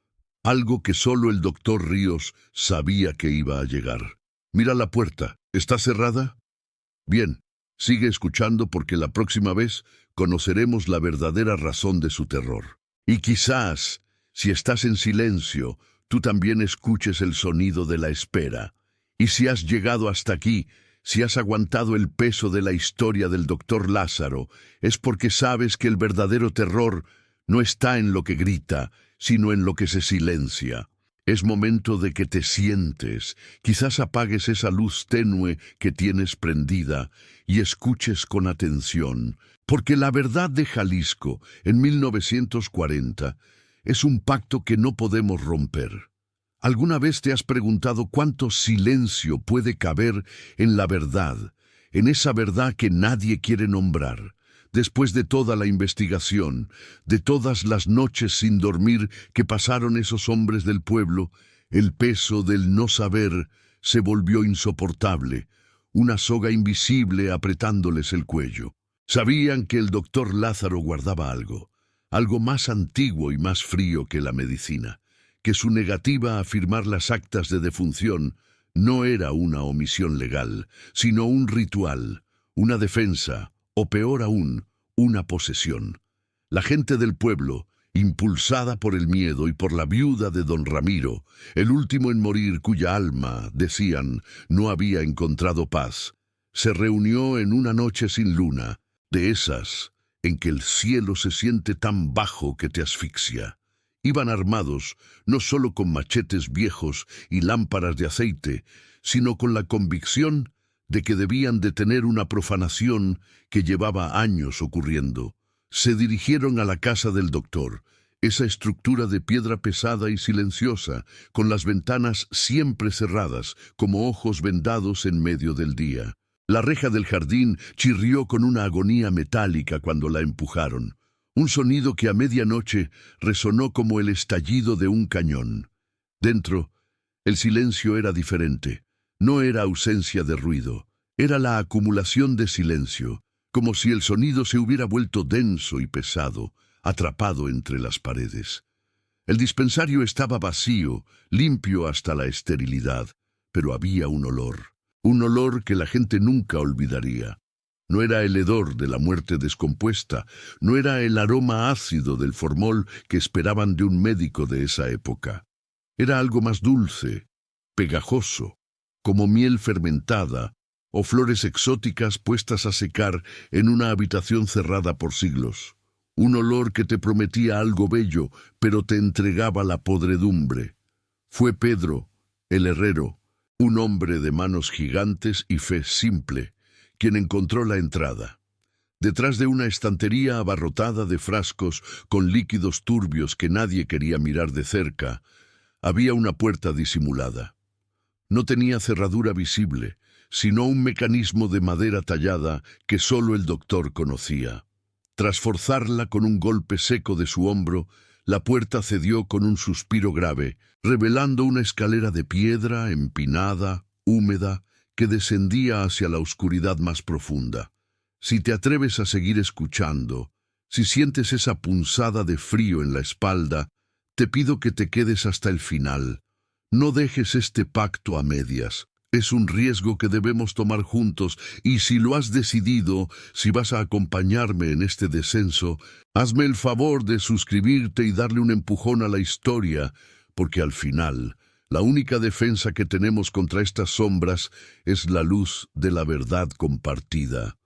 Speaker 1: algo que solo el doctor Ríos sabía que iba a llegar. Mira la puerta, ¿está cerrada? Bien, sigue escuchando porque la próxima vez conoceremos la verdadera razón de su terror. Y quizás, si estás en silencio, tú también escuches el sonido de la espera. Y si has llegado hasta aquí, si has aguantado el peso de la historia del doctor Lázaro, es porque sabes que el verdadero terror no está en lo que grita, sino en lo que se silencia. Es momento de que te sientes, quizás apagues esa luz tenue que tienes prendida y escuches con atención, porque la verdad de Jalisco en 1940 es un pacto que no podemos romper. ¿Alguna vez te has preguntado cuánto silencio puede caber en la verdad, en esa verdad que nadie quiere nombrar? Después de toda la investigación, de todas las noches sin dormir que pasaron esos hombres del pueblo, el peso del no saber se volvió insoportable, una soga invisible apretándoles el cuello. Sabían que el doctor Lázaro guardaba algo, algo más antiguo y más frío que la medicina, que su negativa a firmar las actas de defunción no era una omisión legal, sino un ritual, una defensa, o peor aún, una posesión. La gente del pueblo, impulsada por el miedo y por la viuda de don Ramiro, el último en morir cuya alma, decían, no había encontrado paz, se reunió en una noche sin luna, de esas en que el cielo se siente tan bajo que te asfixia. Iban armados no solo con machetes viejos y lámparas de aceite, sino con la convicción de que debían detener una profanación que llevaba años ocurriendo. Se dirigieron a la casa del doctor, esa estructura de piedra pesada y silenciosa, con las ventanas siempre cerradas, como ojos vendados en medio del día. La reja del jardín chirrió con una agonía metálica cuando la empujaron. Un sonido que a medianoche resonó como el estallido de un cañón. Dentro, el silencio era diferente. No era ausencia de ruido, era la acumulación de silencio, como si el sonido se hubiera vuelto denso y pesado, atrapado entre las paredes. El dispensario estaba vacío, limpio hasta la esterilidad, pero había un olor que la gente nunca olvidaría. No era el hedor de la muerte descompuesta, no era el aroma ácido del formol que esperaban de un médico de esa época. Era algo más dulce, pegajoso, como miel fermentada o flores exóticas puestas a secar en una habitación cerrada por siglos. Un olor que te prometía algo bello, pero te entregaba la podredumbre. Fue Pedro, el herrero, un hombre de manos gigantes y fe simple, quien encontró la entrada. Detrás de una estantería abarrotada de frascos con líquidos turbios que nadie quería mirar de cerca, había una puerta disimulada. No tenía cerradura visible, sino un mecanismo de madera tallada que solo el doctor conocía. Tras forzarla con un golpe seco de su hombro, La puerta cedió con un suspiro grave, revelando una escalera de piedra, empinada, húmeda, que descendía hacia la oscuridad más profunda. Si te atreves a seguir escuchando, si sientes esa punzada de frío en la espalda, te pido que te quedes hasta el final. No dejes este pacto a medias. Es un riesgo que debemos tomar juntos, y si lo has decidido, si vas a acompañarme en este descenso, hazme el favor de suscribirte y darle un empujón a la historia, porque al final, la única defensa que tenemos contra estas sombras es la luz de la verdad compartida.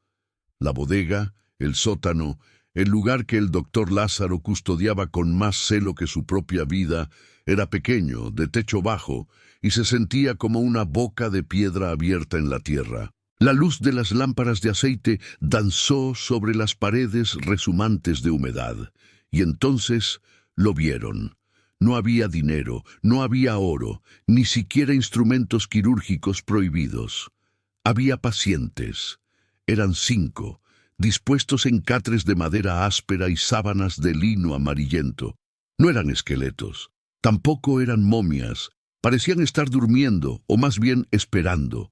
Speaker 1: La bodega, el sótano, el lugar que el doctor Lázaro custodiaba con más celo que su propia vida, era pequeño, de techo bajo, y se sentía como una boca de piedra abierta en la tierra. La luz de las lámparas de aceite danzó sobre las paredes resumantes de humedad, y entonces lo vieron. No había dinero, no había oro, ni siquiera instrumentos quirúrgicos prohibidos. Había pacientes. Eran 5, dispuestos en catres de madera áspera y sábanas de lino amarillento. No eran esqueletos, tampoco eran momias. Parecían estar durmiendo, o más bien esperando.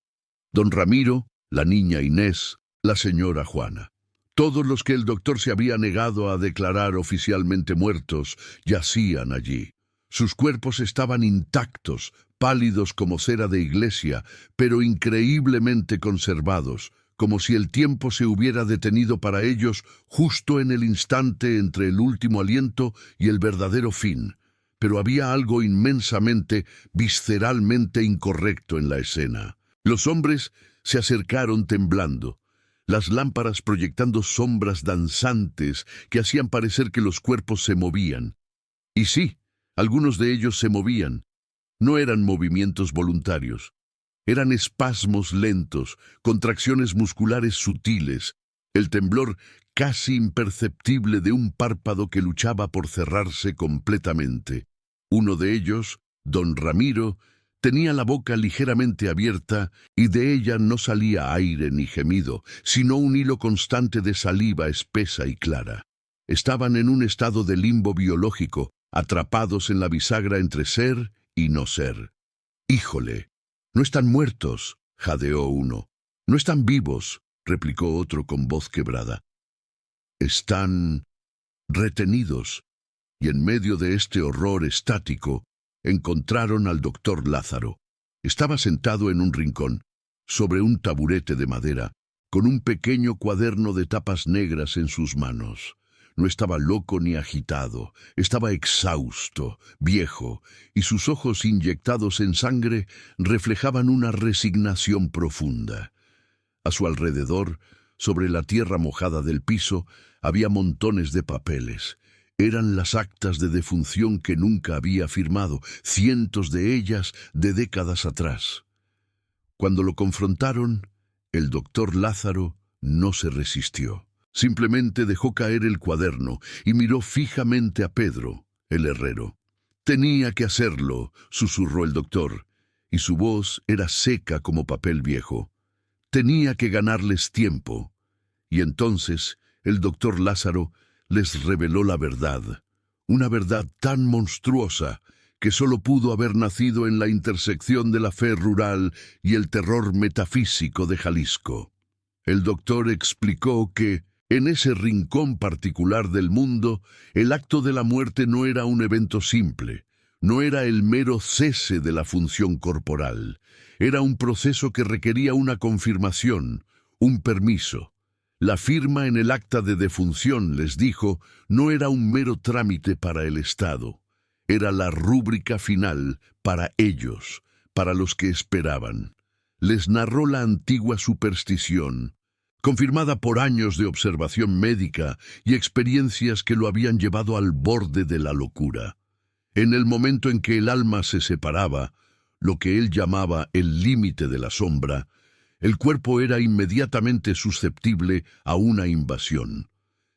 Speaker 1: Don Ramiro, la niña Inés, la señora Juana. Todos los que el doctor se había negado a declarar oficialmente muertos yacían allí. Sus cuerpos estaban intactos, pálidos como cera de iglesia, pero increíblemente conservados, como si el tiempo se hubiera detenido para ellos justo en el instante entre el último aliento y el verdadero fin. Pero había algo inmensamente, visceralmente incorrecto en la escena. Los hombres se acercaron temblando, las lámparas proyectando sombras danzantes que hacían parecer que los cuerpos se movían. Y sí, algunos de ellos se movían. No eran movimientos voluntarios. Eran espasmos lentos, contracciones musculares sutiles, el temblor casi imperceptible de un párpado que luchaba por cerrarse completamente. Uno de ellos, don Ramiro, tenía la boca ligeramente abierta y de ella no salía aire ni gemido, sino un hilo constante de saliva espesa y clara. Estaban en un estado de limbo biológico, atrapados en la bisagra entre ser y no ser. «Híjole, no están muertos», jadeó uno. «No están vivos», replicó otro con voz quebrada. «Están retenidos». Y en medio de este horror estático, encontraron al doctor Lázaro. Estaba sentado en un rincón, sobre un taburete de madera, con un pequeño cuaderno de tapas negras en sus manos. No estaba loco ni agitado, estaba exhausto, viejo, y sus ojos inyectados en sangre reflejaban una resignación profunda. A su alrededor, sobre la tierra mojada del piso, había montones de papeles. Eran las actas de defunción que nunca había firmado, cientos de ellas de décadas atrás. Cuando lo confrontaron, el doctor Lázaro no se resistió. Simplemente dejó caer el cuaderno y miró fijamente a Pedro, el herrero. «Tenía que hacerlo», susurró el doctor, y su voz era seca como papel viejo. «Tenía que ganarles tiempo». Y entonces el doctor Lázaro les reveló la verdad, una verdad tan monstruosa que solo pudo haber nacido en la intersección de la fe rural y el terror metafísico de Jalisco. El doctor explicó que, en ese rincón particular del mundo, el acto de la muerte no era un evento simple, no era el mero cese de la función corporal, era un proceso que requería una confirmación, un permiso. La firma en el acta de defunción, les dijo, no era un mero trámite para el Estado, era la rúbrica final para ellos, para los que esperaban. Les narró la antigua superstición, confirmada por años de observación médica y experiencias que lo habían llevado al borde de la locura. En el momento en que el alma se separaba, lo que él llamaba el límite de la sombra, el cuerpo era inmediatamente susceptible a una invasión.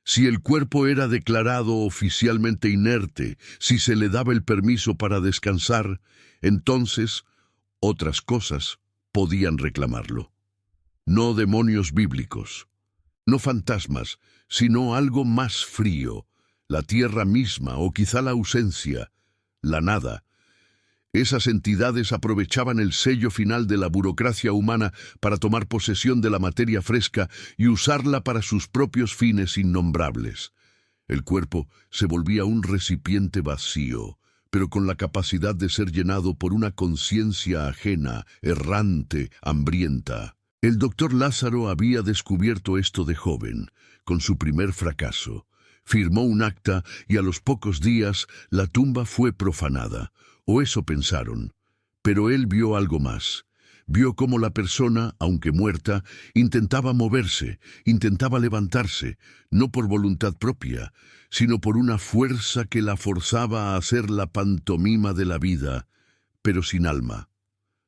Speaker 1: Si el cuerpo era declarado oficialmente inerte, si se le daba el permiso para descansar, entonces otras cosas podían reclamarlo. No demonios bíblicos, no fantasmas, sino algo más frío, la tierra misma o quizá la ausencia, la nada. Esas entidades aprovechaban el sello final de la burocracia humana para tomar posesión de la materia fresca y usarla para sus propios fines innombrables. El cuerpo se volvía un recipiente vacío, pero con la capacidad de ser llenado por una conciencia ajena, errante, hambrienta. El doctor Lázaro había descubierto esto de joven, con su primer fracaso. Firmó un acta y a los pocos días la tumba fue profanada. O eso pensaron. Pero él vio algo más. Vio cómo la persona, aunque muerta, intentaba moverse, intentaba levantarse, no por voluntad propia, sino por una fuerza que la forzaba a hacer la pantomima de la vida, pero sin alma.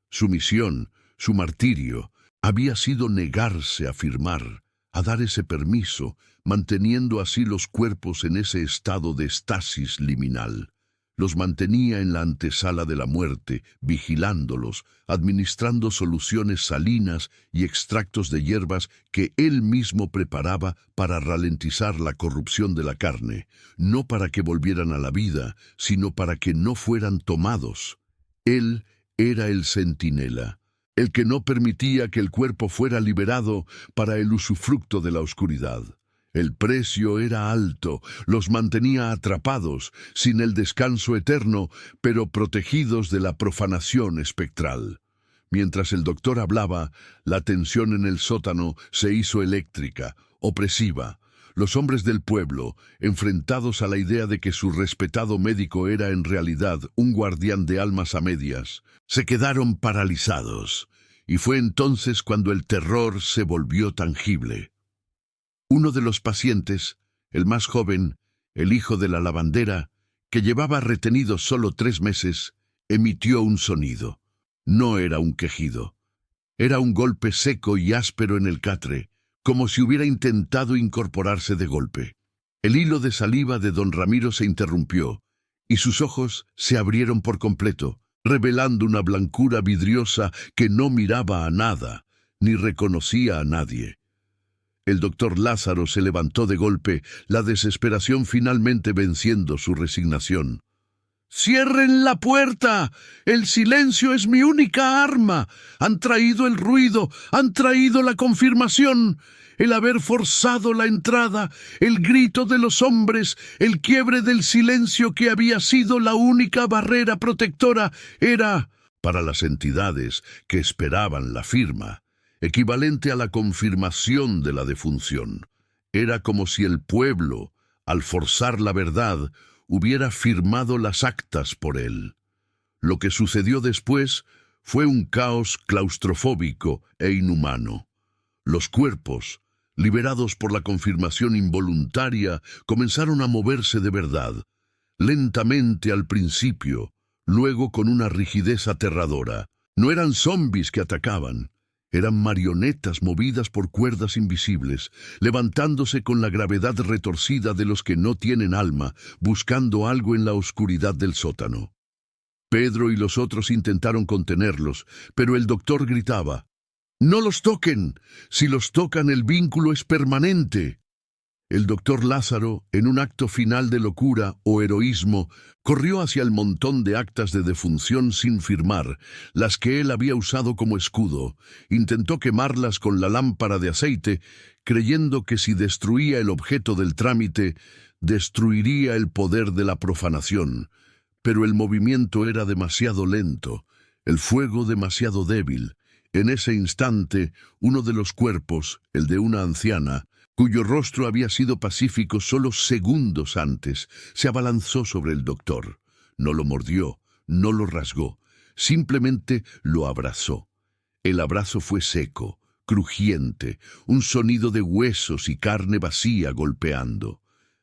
Speaker 1: Su misión, su martirio, había sido negarse a firmar, a dar ese permiso, manteniendo así los cuerpos en ese estado de estasis liminal. Los mantenía en la antesala de la muerte, vigilándolos, administrando soluciones salinas y extractos de hierbas que él mismo preparaba para ralentizar la corrupción de la carne, no para que volvieran a la vida, sino para que no fueran tomados. Él era el centinela, el que no permitía que el cuerpo fuera liberado para el usufructo de la oscuridad. El precio era alto, los mantenía atrapados, sin el descanso eterno, pero protegidos de la profanación espectral. Mientras el doctor hablaba, la tensión en el sótano se hizo eléctrica, opresiva. Los hombres del pueblo, enfrentados a la idea de que su respetado médico era en realidad un guardián de almas a medias, se quedaron paralizados, y fue entonces cuando el terror se volvió tangible. Uno de los pacientes, el más joven, el hijo de la lavandera, que llevaba retenido solo 3 meses, emitió un sonido. No era un quejido. Era un golpe seco y áspero en el catre, como si hubiera intentado incorporarse de golpe. El hilo de saliva de don Ramiro se interrumpió, y sus ojos se abrieron por completo, revelando una blancura vidriosa que no miraba a nada, ni reconocía a nadie. El doctor Lázaro se levantó de golpe, la desesperación finalmente venciendo su resignación. ¡Cierren la puerta! ¡El silencio es mi única arma! Han traído el ruido, han traído la confirmación, el haber forzado la entrada, el grito de los hombres, el quiebre del silencio que había sido la única barrera protectora, era, para las entidades que esperaban la firma, equivalente a la confirmación de la defunción. Era como si el pueblo, al forzar la verdad, hubiera firmado las actas por él. Lo que sucedió después fue un caos claustrofóbico e inhumano. Los cuerpos, liberados por la confirmación involuntaria, comenzaron a moverse de verdad, lentamente al principio, luego con una rigidez aterradora. No eran zombis que atacaban. Eran marionetas movidas por cuerdas invisibles, levantándose con la gravedad retorcida de los que no tienen alma, buscando algo en la oscuridad del sótano. Pedro y los otros intentaron contenerlos, pero el doctor gritaba: «¡No los toquen! Si los tocan, el vínculo es permanente». El doctor Lázaro, en un acto final de locura o heroísmo, corrió hacia el montón de actas de defunción sin firmar, las que él había usado como escudo. Intentó quemarlas con la lámpara de aceite, creyendo que si destruía el objeto del trámite, destruiría el poder de la profanación. Pero el movimiento era demasiado lento, el fuego demasiado débil. En ese instante, uno de los cuerpos, el de una anciana, cuyo rostro había sido pacífico solo segundos antes, se abalanzó sobre el doctor. No lo mordió, no lo rasgó, simplemente lo abrazó. El abrazo fue seco, crujiente, un sonido de huesos y carne vacía golpeando.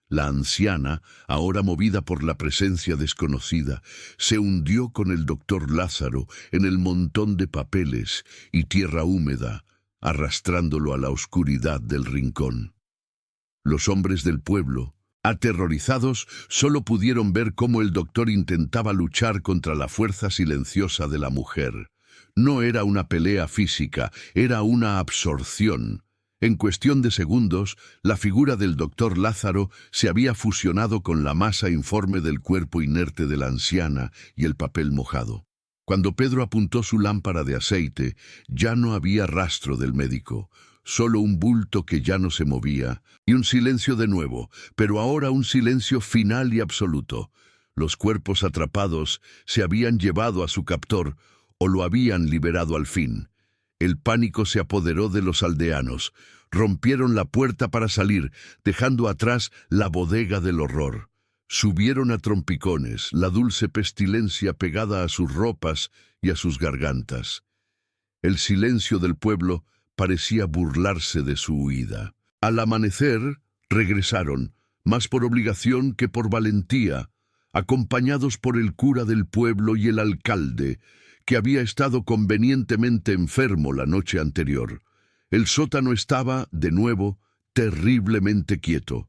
Speaker 1: La anciana, ahora movida por la presencia desconocida, se hundió con el doctor Lázaro en el montón de papeles y tierra húmeda, arrastrándolo a la oscuridad del rincón. Los hombres del pueblo, aterrorizados, solo pudieron ver cómo el doctor intentaba luchar contra la fuerza silenciosa de la mujer. No era una pelea física, era una absorción. En cuestión de segundos, la figura del doctor Lázaro se había fusionado con la masa informe del cuerpo inerte de la anciana y el papel mojado. Cuando Pedro apuntó su lámpara de aceite, ya no había rastro del médico, solo un bulto que ya no se movía, y un silencio de nuevo, pero ahora un silencio final y absoluto. Los cuerpos atrapados se habían llevado a su captor o lo habían liberado al fin. El pánico se apoderó de los aldeanos. Rompieron la puerta para salir, dejando atrás la bodega del horror. Subieron a trompicones, la dulce pestilencia pegada a sus ropas y a sus gargantas. El silencio del pueblo parecía burlarse de su huida. Al amanecer, regresaron, más por obligación que por valentía, acompañados por el cura del pueblo y el alcalde, que había estado convenientemente enfermo la noche anterior. El sótano estaba, de nuevo, terriblemente quieto.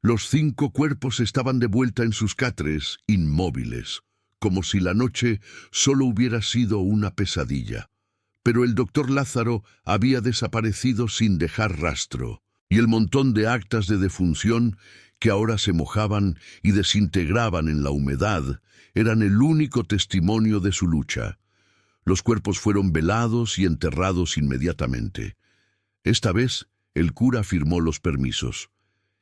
Speaker 1: Los 5 cuerpos estaban de vuelta en sus catres, inmóviles, como si la noche solo hubiera sido una pesadilla. Pero el doctor Lázaro había desaparecido sin dejar rastro, y el montón de actas de defunción que ahora se mojaban y desintegraban en la humedad eran el único testimonio de su lucha. Los cuerpos fueron velados y enterrados inmediatamente. Esta vez, el cura firmó los permisos.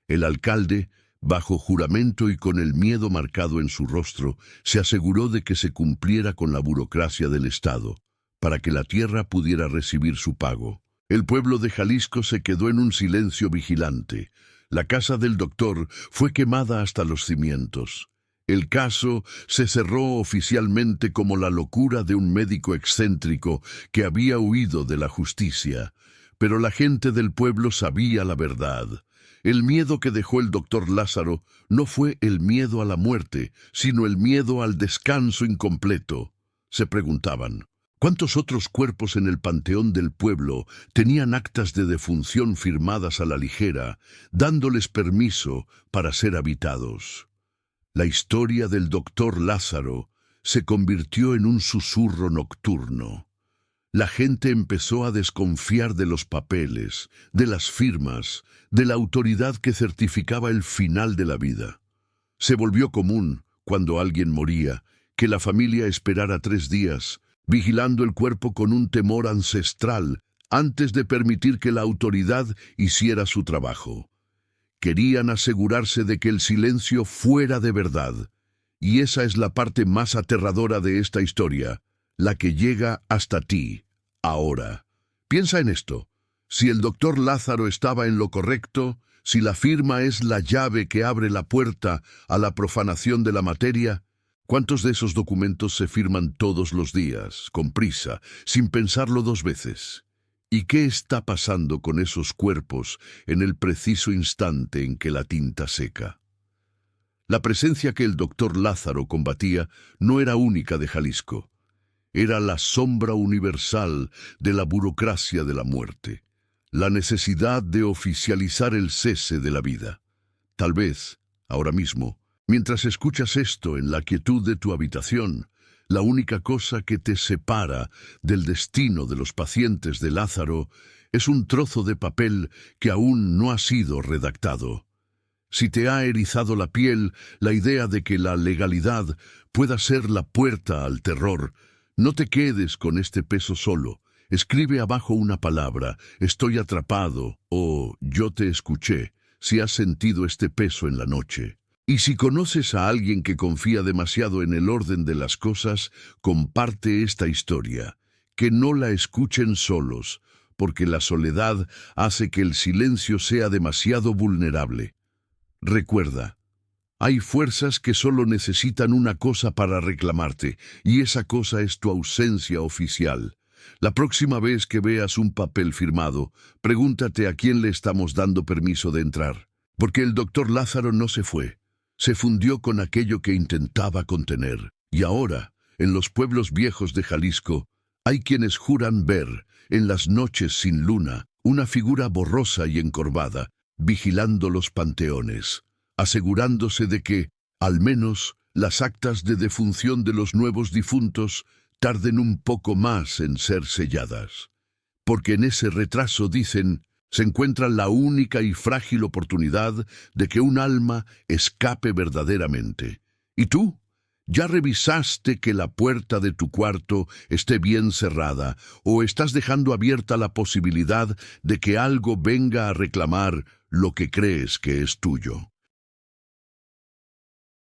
Speaker 1: El alcalde, bajo juramento y con el miedo marcado en su rostro, se aseguró de que se cumpliera con la burocracia del Estado, para que la tierra pudiera recibir su pago. El pueblo de Jalisco se quedó en un silencio vigilante. La casa del doctor fue quemada hasta los cimientos. El caso se cerró oficialmente como la locura de un médico excéntrico que había huido de la justicia. Pero la gente del pueblo sabía la verdad. El miedo que dejó el doctor Lázaro no fue el miedo a la muerte, sino el miedo al descanso incompleto. Se preguntaban, ¿cuántos otros cuerpos en el panteón del pueblo tenían actas de defunción firmadas a la ligera, dándoles permiso para ser habitados? La historia del doctor Lázaro se convirtió en un susurro nocturno. La gente empezó a desconfiar de los papeles, de las firmas, de la autoridad que certificaba el final de la vida. Se volvió común, cuando alguien moría, que la familia esperara 3 días, vigilando el cuerpo con un temor ancestral, antes de permitir que la autoridad hiciera su trabajo. Querían asegurarse de que el silencio fuera de verdad. Y esa es la parte más aterradora de esta historia, la que llega hasta ti, ahora. Piensa en esto. Si el doctor Lázaro estaba en lo correcto, si la firma es la llave que abre la puerta a la profanación de la materia, ¿cuántos de esos documentos se firman todos los días, con prisa, sin pensarlo 2 veces? ¿Y qué está pasando con esos cuerpos en el preciso instante en que la tinta seca? La presencia que el doctor Lázaro combatía no era única de Jalisco. Era la sombra universal de la burocracia de la muerte, la necesidad de oficializar el cese de la vida. Tal vez, ahora mismo, mientras escuchas esto en la quietud de tu habitación, la única cosa que te separa del destino de los pacientes de Lázaro es un trozo de papel que aún no ha sido redactado. Si te ha erizado la piel la idea de que la legalidad pueda ser la puerta al terror, no te quedes con este peso solo. Escribe abajo una palabra, estoy atrapado, o yo te escuché, si has sentido este peso en la noche. Y si conoces a alguien que confía demasiado en el orden de las cosas, comparte esta historia. Que no la escuchen solos, porque la soledad hace que el silencio sea demasiado vulnerable. Recuerda, hay fuerzas que solo necesitan una cosa para reclamarte, y esa cosa es tu ausencia oficial. La próxima vez que veas un papel firmado, pregúntate a quién le estamos dando permiso de entrar. Porque el doctor Lázaro no se fue. Se fundió con aquello que intentaba contener. Y ahora, en los pueblos viejos de Jalisco, hay quienes juran ver, en las noches sin luna, una figura borrosa y encorvada, vigilando los panteones, asegurándose de que, al menos, las actas de defunción de los nuevos difuntos tarden un poco más en ser selladas. Porque en ese retraso, dicen, se encuentra la única y frágil oportunidad de que un alma escape verdaderamente. ¿Y tú? ¿Ya revisaste que la puerta de tu cuarto esté bien cerrada o estás dejando abierta la posibilidad de que algo venga a reclamar lo que crees que es tuyo?